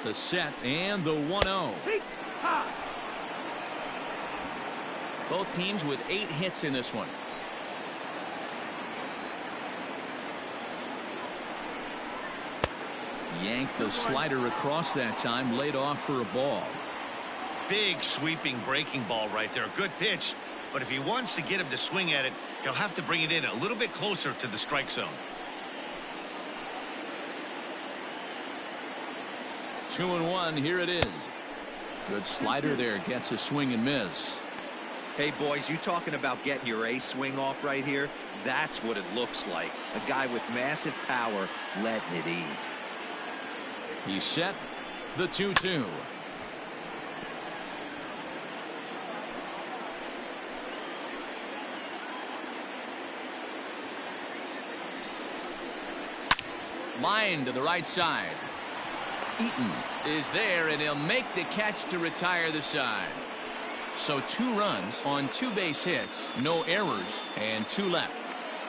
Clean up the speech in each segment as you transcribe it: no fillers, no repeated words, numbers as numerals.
The set and the 1-0. Both teams with 8 hits in this one. Yanked the slider across that time, laid off for a ball. Big sweeping breaking ball right there. A good pitch, but if he wants to get him to swing at it, he'll have to bring it in a little bit closer to the strike zone. 2-1, here it is. Good slider there, gets a swing and miss. Hey boys, you talking about getting your A swing off right here? That's what it looks like. A guy with massive power letting it eat. He's set. The 2-2. Line to the right side. Eaton is there, and he'll make the catch to retire the side. So 2 runs on 2 base hits, no errors, and 2 left.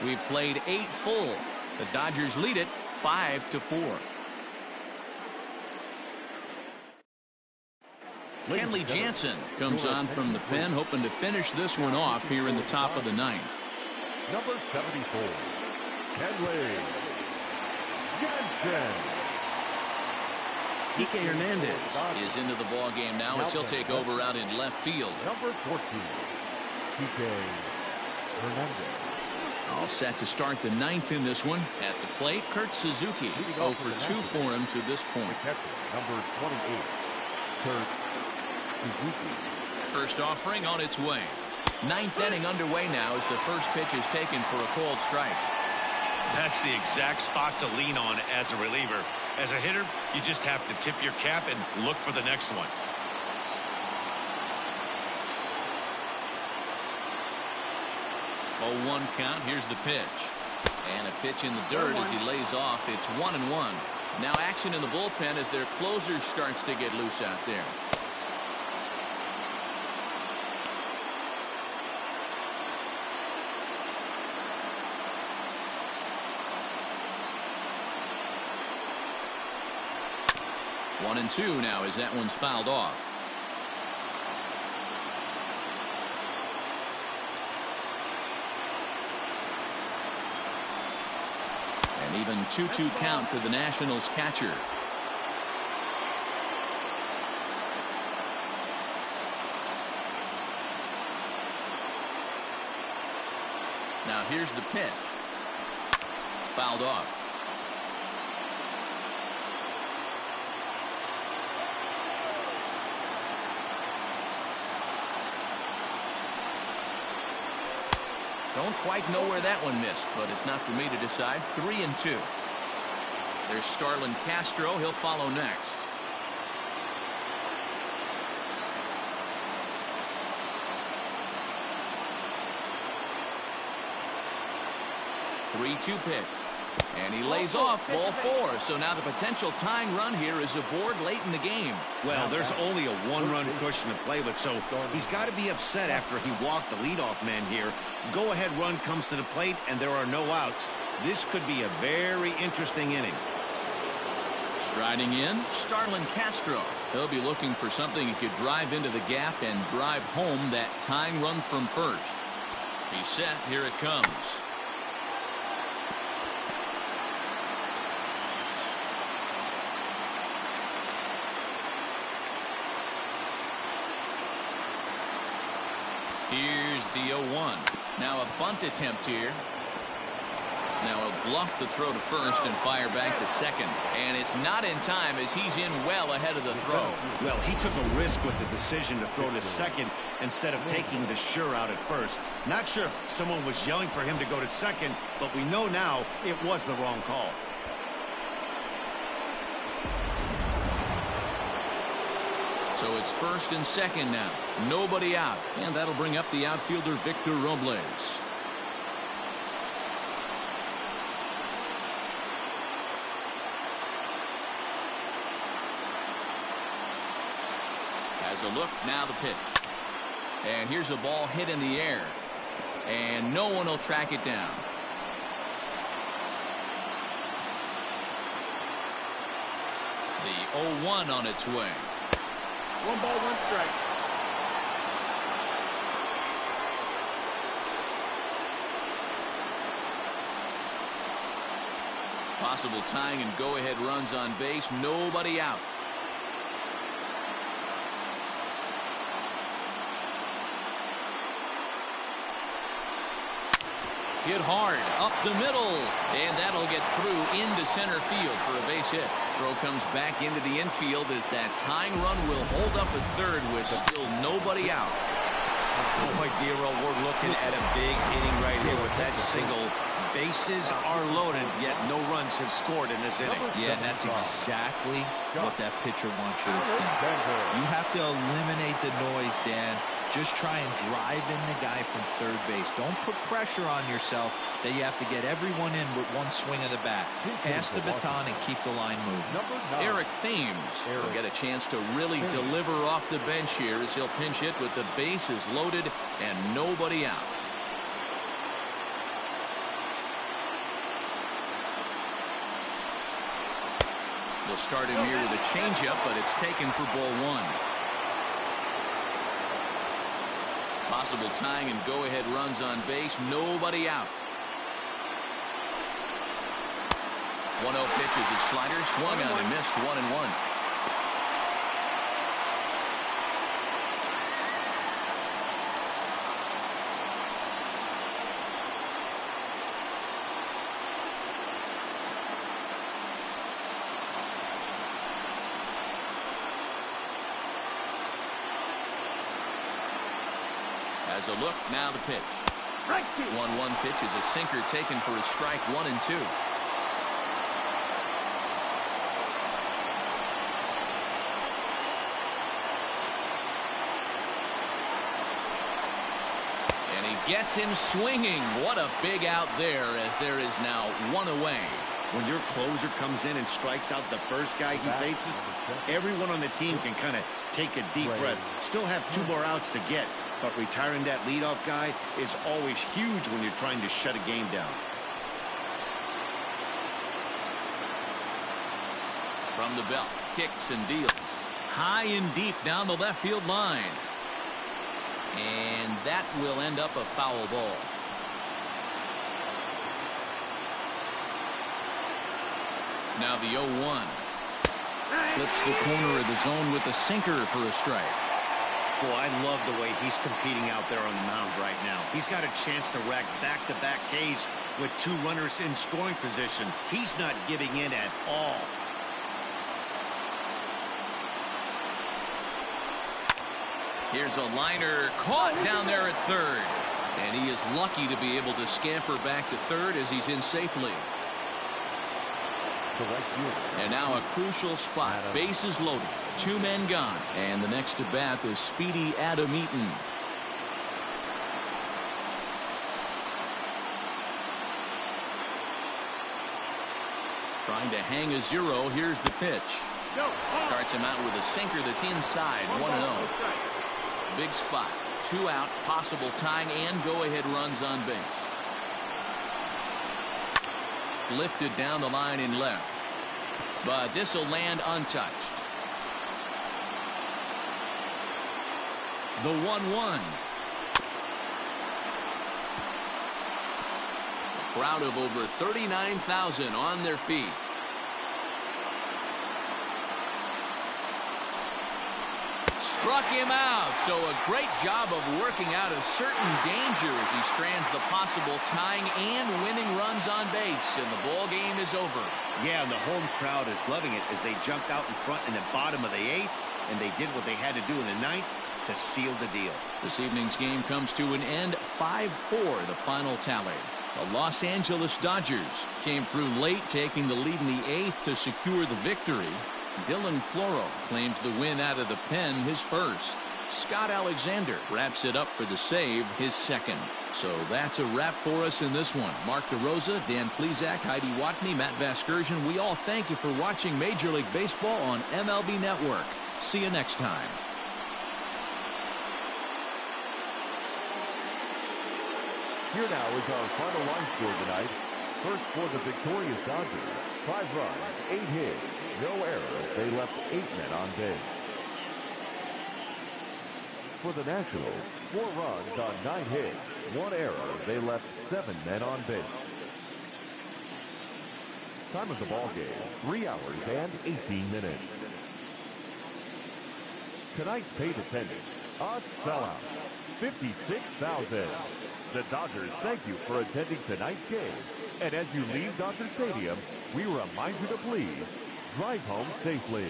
We've played 8 full. The Dodgers lead it 5-4. Kenley Jansen comes on from the pen, hoping to finish this one off here in the top of the 9th. Number 74, Kenley Jansen. Kike Hernandez is into the ball game now as he'll take over out in left field. Number 14, Kike Hernandez. All set to start the 9th in this one. At the plate, Kurt Suzuki. 0 for 2 for him to this point. Number 28, Kurt Suzuki. First offering on its way. 9th inning underway now as the first pitch is taken for a called strike. That's the exact spot to lean on as a reliever. As a hitter, you just have to tip your cap and look for the next one. Oh, 1 count. Here's the pitch. And a pitch in the dirt as he lays off. It's 1-1. Now action in the bullpen as their closer starts to get loose out there. One and 2 now as that one's fouled off. An even 2-2 count to the Nationals catcher. Now here's the pitch. Fouled off. Don't quite know where that one missed, but it's not for me to decide. 3 and 2. There's Starlin Castro. He'll follow next. Three-two pitch. And he lays off ball 4. So now the potential tying run here is aboard late in the game. Well, there's only a 1-run cushion to play with, so he's got to be upset after he walked the leadoff man here. Go-ahead run comes to the plate, and there are no outs. This could be a very interesting inning. Striding in, Starlin Castro. He'll be looking for something he could drive into the gap and drive home that tying run from first. He's set. Here it comes. Here's the 0-1. Now a bunt attempt here. Now he'll bluff the throw to first and fire back to second. And it's not in time as he's in well ahead of the throw. Well, he took a risk with the decision to throw to second instead of taking the sure out at first. Not sure if someone was yelling for him to go to second, but we know now it was the wrong call. So it's first and second now. Nobody out. And that'll bring up the outfielder Victor Robles. Has a look. Now the pitch. And here's a ball hit in the air. And no one will track it down. The 0-1 on its way. 1 ball, 1 strike. Possible tying and go-ahead runs on base. Nobody out. Hit hard up the middle, and that'll get through into center field for a base hit. Throw comes back into the infield as that tying run will hold up at third with still nobody out. Boy, Dero, we're looking at a big inning right here with that single. Bases are loaded, yet no runs have scored in this inning. Yeah, and that's exactly what that pitcher wants you to think. You have to eliminate the noise, Dan. Just try and drive in the guy from third base. Don't put pressure on yourself that you have to get everyone in with one swing of the bat. Pass the baton and keep the line moving. Eric Thames will get a chance to really deliver off the bench here as he'll pinch hit with the bases loaded and nobody out. We'll start him here with a changeup, but it's taken for ball 1. Possible tying and go-ahead runs on base. Nobody out. 1-0 pitch is his slider. Swung on and missed. 1-1. As a look, now the pitch. 1-1 pitch is a sinker taken for a strike. 1-2. And he gets him swinging. What a big out there, as there is now 1 away. When your closer comes in and strikes out the first guy he faces, everyone on the team can kind of take a deep breath. Still have 2 more outs to get. But retiring that leadoff guy is always huge when you're trying to shut a game down. From the belt, kicks and deals. High and deep down the left field line. And that will end up a foul ball. Now the 0-1. Flips the corner of the zone with the sinker for a strike. Boy, I love the way he's competing out there on the mound right now. He's got a chance to rack back-to-back Ks with 2 runners in scoring position. He's not giving in at all. Here's a liner caught down there at third. And he is lucky to be able to scamper back to third as he's in safely. And now a crucial spot. Bases loaded. 2 men gone. And the next to bat is speedy Adam Eaton. Trying to hang a 0. Here's the pitch. Starts him out with a sinker that's inside. 1-0. Big spot. 2 out. Possible tying and go-ahead runs on base. Lifted down the line in left. But this will land untouched. The 1-1. A crowd of over 39,000 on their feet. Struck him out. So a great job of working out of certain danger as he strands the possible tying and winning runs on base, and the ball game is over. Yeah, and the home crowd is loving it as they jumped out in front in the bottom of the 8th, and they did what they had to do in the 9th to seal the deal. This evening's game comes to an end. 5-4 the final tally. The Los Angeles Dodgers came through late, taking the lead in the 8th to secure the victory. Dylan Floro claims the win out of the pen, his first. Scott Alexander wraps it up for the save, his second. So that's a wrap for us in this one. Mark DeRosa, Dan Plesac, Heidi Watney, Matt Vasgersian, we all thank you for watching Major League Baseball on MLB Network. See you next time. Here now is our final line score tonight. First for the victorious Dodgers, 5 runs, 8 hits, no errors. They left 8 men on base. For the Nationals, 4 runs on 9 hits, 1 error. They left 7 men on base. Time of the ball game, 3 hours and 18 minutes. Tonight's paid attendance, a sellout, 56,000. The Dodgers thank you for attending tonight's game. And as you leave Dodger Stadium, we remind you to please drive home safely.